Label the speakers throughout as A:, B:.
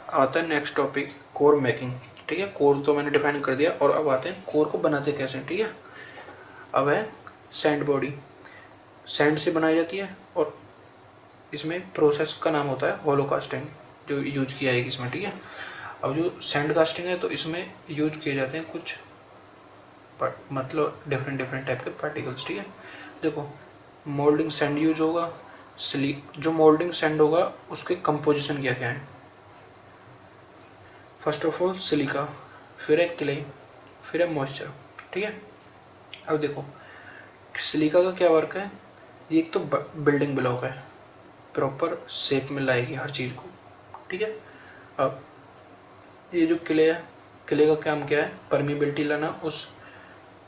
A: आता है next topic, core making. ठीक है, कोर तो मैंने डिफाइन कर दिया, और अब आते हैं कोर को बनाते कैसे। ठीक है, अब है सैंड बॉडी। सैंड से बनाई जाती है, और इसमें प्रोसेस का नाम होता है होलो कास्टिंग, जो यूज किया है इसमें। ठीक है, अब जो सैंड कास्टिंग है तो इसमें यूज किए जाते हैं कुछ मतलब डिफरेंट डिफरेंट टाइप के पार्टिकल्स। ठीक है, देखो मोल्डिंग सैंड यूज होगा। जो मोल्डिंग सैंड होगा उसके कंपोजिशन क्या क्या है। फर्स्ट ऑफ ऑल सिलिका, फिर है क्ले, फिर है मॉइस्चर। ठीक है, अब देखो सिलिका का क्या वर्क है। ये एक तो बिल्डिंग ब्लॉक है, प्रॉपर शेप में लाएगी हर चीज़ को। ठीक है, अब ये जो क्ले है, क्ले का काम क्या है, परमिबिलिटी लाना उस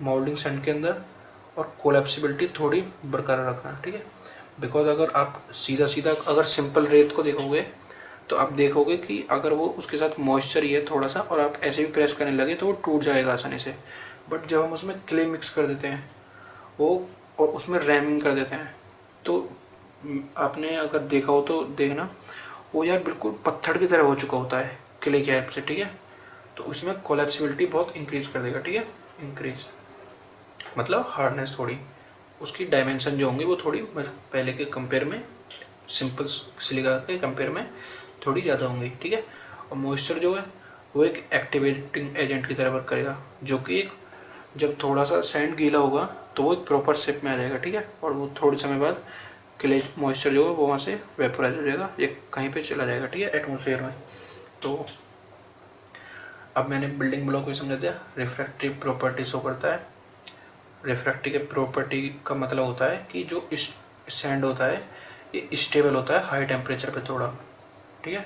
A: मोल्डिंग सैंड के अंदर, और कोलेप्सिबिलिटी थोड़ी बरकरार रखना। ठीक है, बिकॉज अगर आप सीधा सीधा अगर सिंपल रेत को देखोगे तो आप देखोगे कि अगर वो उसके साथ मॉइस्चर ही है थोड़ा सा, और आप ऐसे भी प्रेस करने लगे तो वो टूट जाएगा आसानी से। बट जब हम उसमें क्ले मिक्स कर देते हैं वो, और उसमें रैमिंग कर देते हैं, तो आपने अगर देखा हो तो देखना, वो यार बिल्कुल पत्थर की तरह हो चुका होता है क्ले की हेल्प से। ठीक है, तो उसमें कोलेप्सिबिलिटी बहुत इंक्रीज कर देगा। ठीक है, इंक्रीज मतलब हार्डनेस थोड़ी, उसकी डायमेंशन जो होंगी वो थोड़ी पहले के कंपेयर में, सिंपल सिलिका के कंपेयर में थोड़ी ज़्यादा होंगी। ठीक है, और मॉइस्चर जो है वो एक एक्टिवेटिंग एजेंट की तरह वर्क करेगा, जो कि एक जब थोड़ा सा सैंड गीला होगा तो वो एक प्रॉपर शेप में आ जाएगा। ठीक है, और वो थोड़े समय बाद क्ले मॉइस्चर जो है वो वहाँ से वेपोराइज हो जाएगा, ये कहीं पे चला जाएगा। ठीक है, एटमोसफेयर में। तो अब मैंने बिल्डिंग ब्लॉक को समझा दिया। रिफ्रैक्टिव प्रॉपर्टी शो करता है। रिफ्रैक्टिव प्रॉपर्टी का मतलब होता है कि जो सैंड होता है ये स्टेबल होता है हाई टेम्परेचर पे थोड़ा। ठीक है,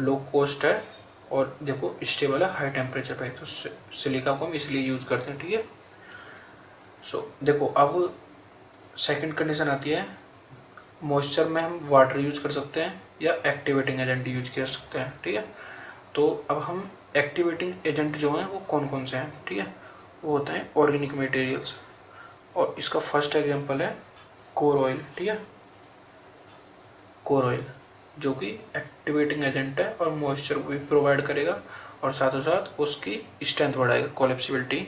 A: लो कॉस्ट है, और देखो स्टेबल है हाई टेम्परेचर पे, तो सिलिका को हम इसलिए यूज़ करते हैं। ठीक है, सो देखो अब सेकंड कंडीशन आती है, मॉइस्चर में हम वाटर यूज कर सकते हैं या एक्टिवेटिंग एजेंट यूज कर सकते हैं। ठीक है, तो अब हम एक्टिवेटिंग एजेंट जो हैं वो कौन कौन से हैं। ठीक है, वो होते हैं ऑर्गेनिक मटेरियल्स, और इसका फर्स्ट एग्जांपल है कोर ऑयल। ठीक है, कोर ऑयल जो कि एक्टिवेटिंग एजेंट है और मॉइस्चर भी प्रोवाइड करेगा, और साथों साथ उसकी स्ट्रेंथ बढ़ाएगा, कोलेप्सिबिलिटी,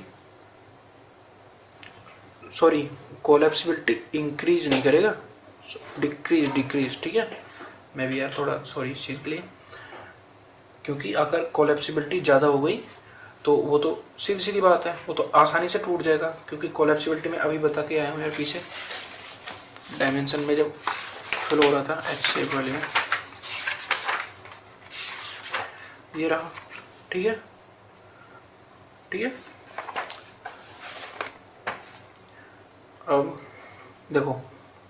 A: सॉरी कोलेप्सिबिलिटी इंक्रीज नहीं करेगा, डिक्रीज डिक्रीज। ठीक है, मैं भी यार थोड़ा सॉरी इस चीज़ के लिए, क्योंकि अगर कोलेप्सिबिलिटी ज़्यादा हो गई तो वो तो सीधी सीधी बात है, वो तो आसानी से टूट जाएगा, क्योंकि कोलेप्सिबिलिटी में अभी बता के आया हूँ यार पीछे डायमेंशन में जब फिल हो रहा था एच शेप वाले में, ये रहा। ठीक है, ठीक है, अब देखो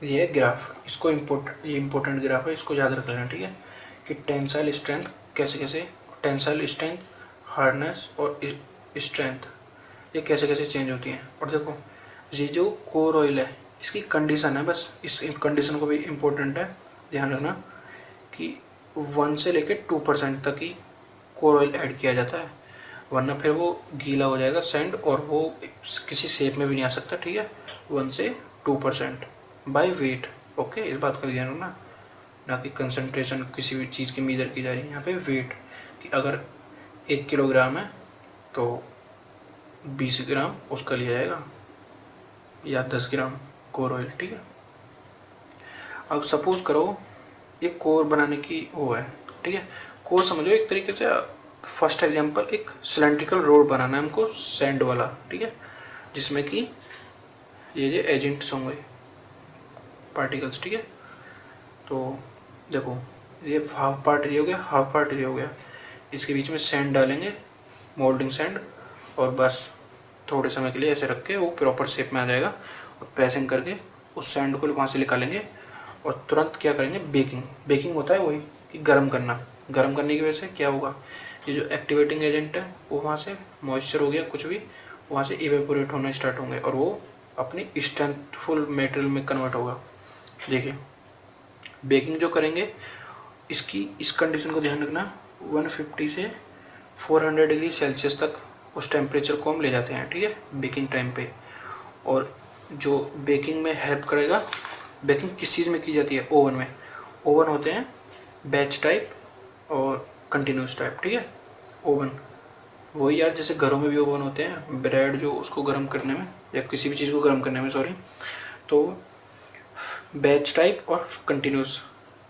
A: ये है ग्राफ, इसको ये इम्पोर्टेंट ग्राफ है, इसको याद रख लेना। ठीक है, कि टेंसाइल स्ट्रेंथ कैसे कैसे, टेंसाइल स्ट्रेंथ, हार्डनेस और स्ट्रेंथ ये कैसे कैसे चेंज होती हैं। और देखो ये जो कोर ऑयल है इसकी कंडीशन है, बस इस कंडीशन को भी इम्पोर्टेंट है ध्यान रखना, कि 1 से लेकर 2% तक ही कोर ऑयल ऐड किया जाता है, वरना फिर वो गीला हो जाएगा सैंड और वो किसी शेप में भी नहीं आ सकता। ठीक है, 1 से 2% बाय वेट। ओके, इस बात का ध्यान रखना, ना कि कंसनट्रेशन किसी भी चीज़ की मेजर की जा रही है, यहाँ पे वेट, कि अगर 1 किलोग्राम है तो 20 ग्राम उसका लिया जाएगा या 10 ग्राम कोर ऑयल। ठीक है, अब सपोज करो ये कोर बनाने की वो है। ठीक है, कोर समझो एक तरीके से, फर्स्ट एग्जांपल एक सिलेंड्रिकल रोड बनाना है हमको सैंड वाला। ठीक है, जिसमें कि ये एजेंट्स होंगे पार्टिकल्स। ठीक है, तो देखो ये हाफ पार्ट ये हो गया, हाफ पार्ट ये हो गया, इसके बीच में सैंड डालेंगे, मोल्डिंग सैंड, और बस थोड़े समय के लिए ऐसे रख के वो प्रॉपर शेप में आ जाएगा, और प्रेसिंग करके उस सैंड को वहाँ से निकालेंगे, और तुरंत क्या करेंगे, बेकिंग। बेकिंग होता है वही कि गर्म करना, गर्म करने की वजह से क्या होगा, ये जो एक्टिवेटिंग एजेंट है वो वहाँ से मॉइस्चर हो गया कुछ भी, वहाँ से इवेपोरेट होना स्टार्ट होंगे, और वो अपनी स्ट्रेंथफुल मटेरियल में कन्वर्ट होगा। देखिए बेकिंग जो करेंगे इसकी इस कंडीशन को ध्यान रखना, 150 से 400 डिग्री सेल्सियस तक उस टेम्परेचर को हम ले जाते हैं। ठीक है, बेकिंग टाइम पे। और जो बेकिंग में हेल्प करेगा, बेकिंग किस चीज़ में की जाती है, ओवन में। ओवन होते हैं बैच टाइप और कंटिन्यूस टाइप, ठीक है। ओवन वही यार, जैसे घरों में भी ओवन होते हैं, ब्रेड जो उसको गर्म करने में या किसी भी चीज़ को गर्म करने में, सॉरी। तो बैच टाइप और कंटिन्यूस।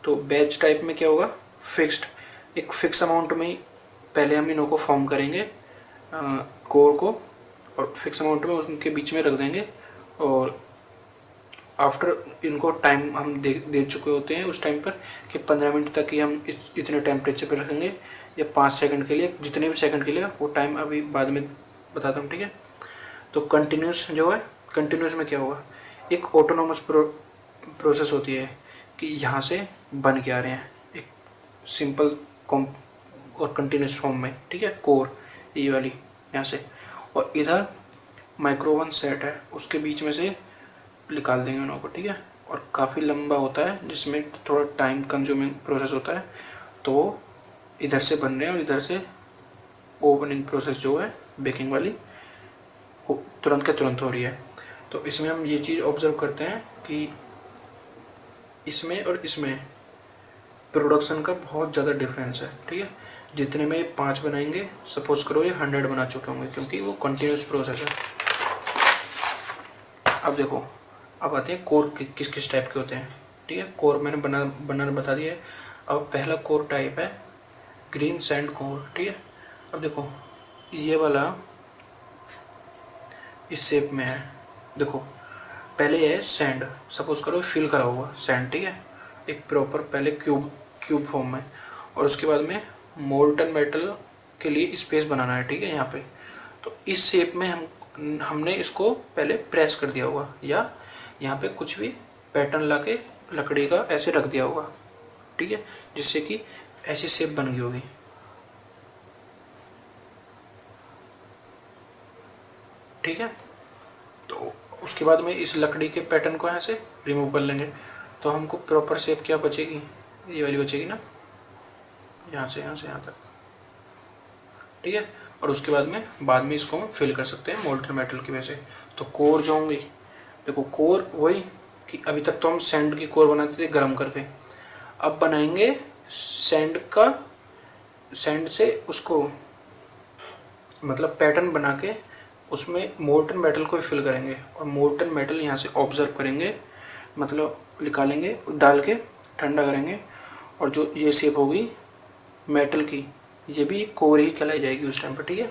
A: तो बैच टाइप में क्या होगा, फिक्स्ड, एक फिक्स अमाउंट में ही पहले हम इनको फॉर्म करेंगे कोर को, और फिक्स अमाउंट में उनके बीच में रख देंगे, और आफ्टर इनको टाइम हम दे चुके होते हैं उस टाइम पर कि 15 मिनट तक ही हम इतने टेम्परेचर पर रखेंगे, या 5 सेकंड के लिए, जितने भी सेकंड के लिए, वो टाइम अभी बाद में बताता हूँ, ठीक है। तो कंटिन्यूस जो है, कंटिन्यूस में क्या होगा, एक ऑटोनोमस प्रोसेस होती है कि यहाँ से बन के आ रहे हैं एक सिंपल कॉम और कंटिन्यूस फॉर्म में, ठीक है, कोर ये वाली यहाँ से, और इधर माइक्रोवन सेट है, उसके बीच में से निकाल देंगे उन को, ठीक है। और काफ़ी लंबा होता है, जिसमें थोड़ा टाइम कंज्यूमिंग प्रोसेस होता है। तो इधर से बन रहे हैं और इधर से ओपनिंग प्रोसेस जो है बेकिंग वाली, वो तुरंत के तुरंत हो रही है। तो इसमें हम ये चीज़ ऑब्जर्व करते हैं कि इसमें और इसमें प्रोडक्शन का बहुत ज़्यादा डिफरेंस है, ठीक है। जितने में 5 बनाएंगे, सपोज करो ये 100 बना चुके होंगे, क्योंकि वो कंटिन्यूस प्रोसेस है। अब देखो, अब आते हैं कोर किस किस टाइप के होते हैं, ठीक है। कोर मैंने बनाना बता दिया है। अब पहला कोर टाइप है ग्रीन सैंड कोर, ठीक है। अब देखो ये वाला इस शेप में है, देखो पहले है सैंड, सपोज करो फिल करा हुआ सैंड, ठीक है, एक प्रॉपर पहले क्यूब फॉर्म में, और उसके बाद में मोल्टन मेटल के लिए स्पेस बनाना है, ठीक है, यहाँ पे। तो इस शेप में हमने इसको पहले प्रेस कर दिया होगा, या यहाँ पे कुछ भी पैटर्न लाके लकड़ी का ऐसे रख दिया होगा, ठीक है, जिससे कि ऐसी शेप बन गई होगी, ठीक है। तो उसके बाद में इस लकड़ी के पैटर्न को यहाँ से रिमूव कर लेंगे, तो हमको प्रॉपर शेप क्या बचेगी, ये वाली बचेगी ना, यहाँ से यहाँ तक, ठीक है। और उसके बाद में इसको हम फिल कर सकते हैं मोल्टन मेटल की वजह से। तो कोर जो होंगी, देखो कोर वही कि अभी तक तो हम सैंड की कोर बनाते थे गर्म करके, अब बनाएंगे सैंड से उसको मतलब पैटर्न बना के उसमें मोल्टन मेटल को फिल करेंगे, और मोल्टन मेटल यहाँ से ऑब्जर्व करेंगे, मतलब निकालेंगे, डाल के ठंडा करेंगे, और जो ये शेप होगी मेटल की, ये भी कोर ही कहलाई जाएगी उस टाइम पर, ठीक है।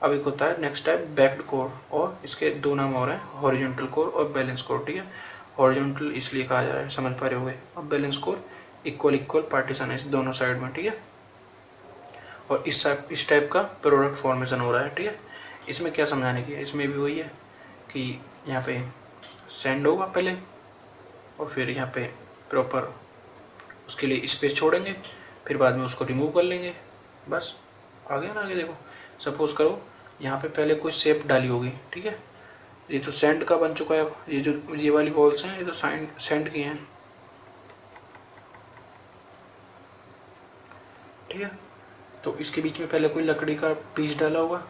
A: अब एक होता है नेक्स्ट टाइप बैक्ड कोर, और इसके 2 नाम और हैं, हॉरिजॉन्टल कोर और बैलेंस कोर, ठीक है। हॉरिजॉन्टल इसलिए कहा जा रहा है, समझ पा रहे होंगे, और बैलेंस कोर इक्वल पार्टीशन है इस दोनों साइड में, ठीक है। और इस टाइप का प्रोडक्ट फॉर्मेशन हो रहा है, ठीक है। इसमें क्या समझाने की है, इसमें भी वही है कि यहाँ पे सैंड होगा पहले, और फिर यहाँ पे प्रॉपर उसके लिए स्पेस छोड़ेंगे, फिर बाद में उसको रिमूव कर लेंगे, बस आ गया ना आगे। देखो सपोज करो यहाँ पे पहले कोई शेप डाली होगी, ठीक है, ये तो सैंड का बन चुका है। अब ये वाली बॉल्स हैं, ये तो सैंड की हैं, ठीक है। तो इसके बीच में पहले कोई लकड़ी का पीस डाला होगा,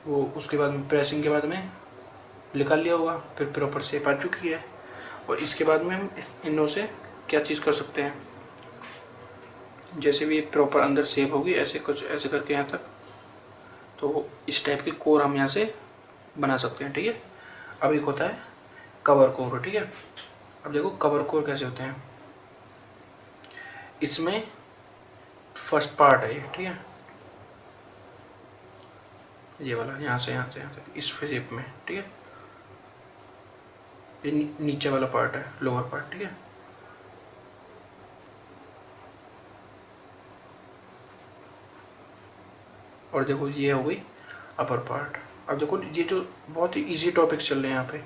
A: वो उसके बाद में प्रेसिंग के बाद में निकाल लिया होगा, फिर प्रॉपर शेप आ चुकी है। और इसके बाद में हम इनों से क्या चीज़ कर सकते हैं, जैसे भी प्रॉपर अंदर शेप होगी ऐसे कुछ ऐसे करके यहाँ तक, तो इस टाइप की कोर हम यहाँ से बना सकते हैं, ठीक है। अब एक होता है कवर कोर, ठीक है। अब देखो कवर कोर कैसे होते हैं, इसमें फर्स्ट पार्ट है ये, ठीक है, ये वाला यहाँ से यहाँ तक इस शेप में, ठीक है। ये नीचे वाला पार्ट है, लोअर पार्ट, ठीक है। और देखो ये हो गई अपर पार्ट। अब देखो ये जो बहुत ही इजी टॉपिक चल रहे हैं यहाँ पे,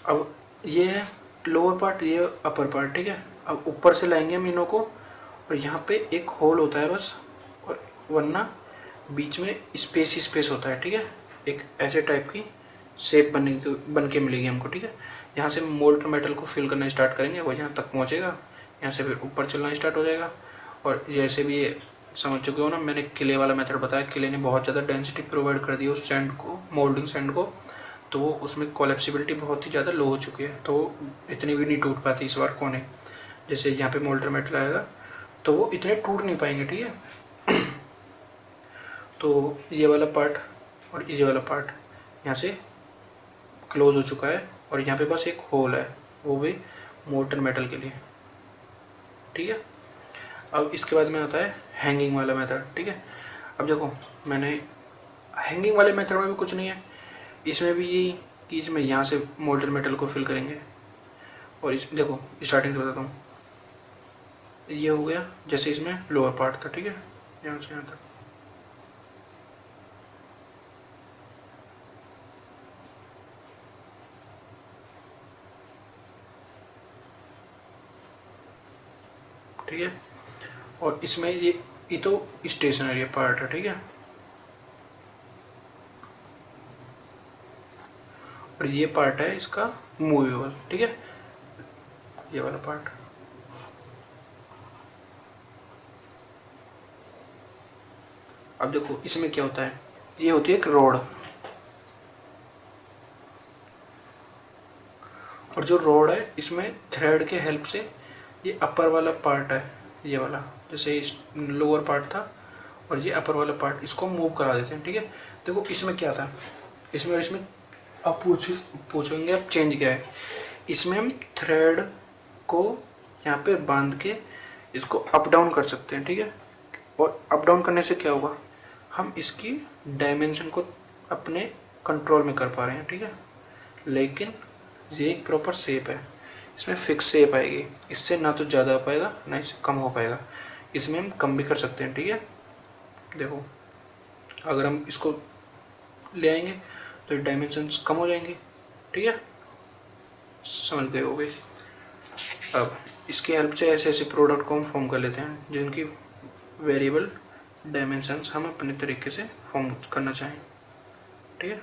A: अब ये है लोअर पार्ट, ये अपर पार्ट, ठीक है। अब ऊपर से लाएंगे हम इनों को, और यहाँ पे एक होल होता है बस, और वरना बीच में स्पेस होता है, ठीक है। एक ऐसे टाइप की शेप बन के मिलेगी हमको, ठीक है। यहाँ से मोल्टन मेटल को फिल करना स्टार्ट करेंगे, वो यहाँ तक पहुँचेगा, यहाँ से फिर ऊपर चलना स्टार्ट हो जाएगा। और जैसे भी ये समझ चुके हो ना, मैंने किले वाला मेथड बताया, किले ने बहुत ज़्यादा डेंसिटी प्रोवाइड कर दी उस सैंड को, मोल्डिंग सैंड को, तो वो उसमें कोलेप्सिबिलिटी बहुत ही ज़्यादा लो हो चुकी है, तो इतनी भी नहीं टूट पाती इस बार कोने। जैसे यहाँ पे मोल्टन मेटल आएगा तो वो इतने टूट नहीं पाएंगे, ठीक है। तो ये वाला पार्ट और ये वाला पार्ट यहाँ से क्लोज हो चुका है, और यहाँ पे बस एक होल है, वो भी मोल्टन मेटल के लिए। ठीक है, अब इसके बाद में आता है हैंगिंग वाला मेथड। ठीक है, अब देखो मैंने हैंगिंग वाले मेथड में भी कुछ नहीं है, इसमें भी यही कि इसमें यहाँ से मोल्टन मेटल को फिल करेंगे, और इस देखो स्टार्टिंग से बताता हूँ, ये हो गया जैसे इसमें लोअर पार्ट था। ठीक है, यहाँ से यहाँ तक, ठीक है, और इसमें ये तो स्टेशनरी पार्ट है। ठीक है, और ये पार्ट है इसका मूवेबल। ठीक है, ये वाला पार्ट। अब देखो इसमें क्या होता है, ये होती है एक रॉड, और जो रॉड है इसमें थ्रेड के हेल्प से ये अपर वाला पार्ट है, ये वाला जैसे इस लोअर पार्ट था और ये अपर वाला पार्ट, इसको मूव करा देते हैं। ठीक है, देखो इसमें क्या था, इसमें और इसमें आप पूछेंगे अब चेंज क्या है। इसमें हम थ्रेड को यहाँ पे बांध के इसको अप डाउन कर सकते हैं। ठीक है, और अप डाउन करने से क्या होगा, हम इसकी डायमेंशन को अपने कंट्रोल में कर पा रहे हैं। ठीक है, लेकिन ये एक प्रॉपर शेप है, इसमें फिक्स शेप आएगी, इससे ना तो ज़्यादा हो पाएगा ना इससे कम हो पाएगा, इसमें हम कम भी कर सकते हैं। ठीक है, देखो अगर हम इसको ले आएंगे तो डायमेंशंस कम हो जाएंगे। ठीक है, समझ गए होगे। अब इसकी हेल्प से ऐसे ऐसे प्रोडक्ट को हम फॉर्म कर लेते हैं जिनकी वेरिएबल डायमेंशंस हम अपने तरीके से फॉर्म करना चाहें। ठीक है।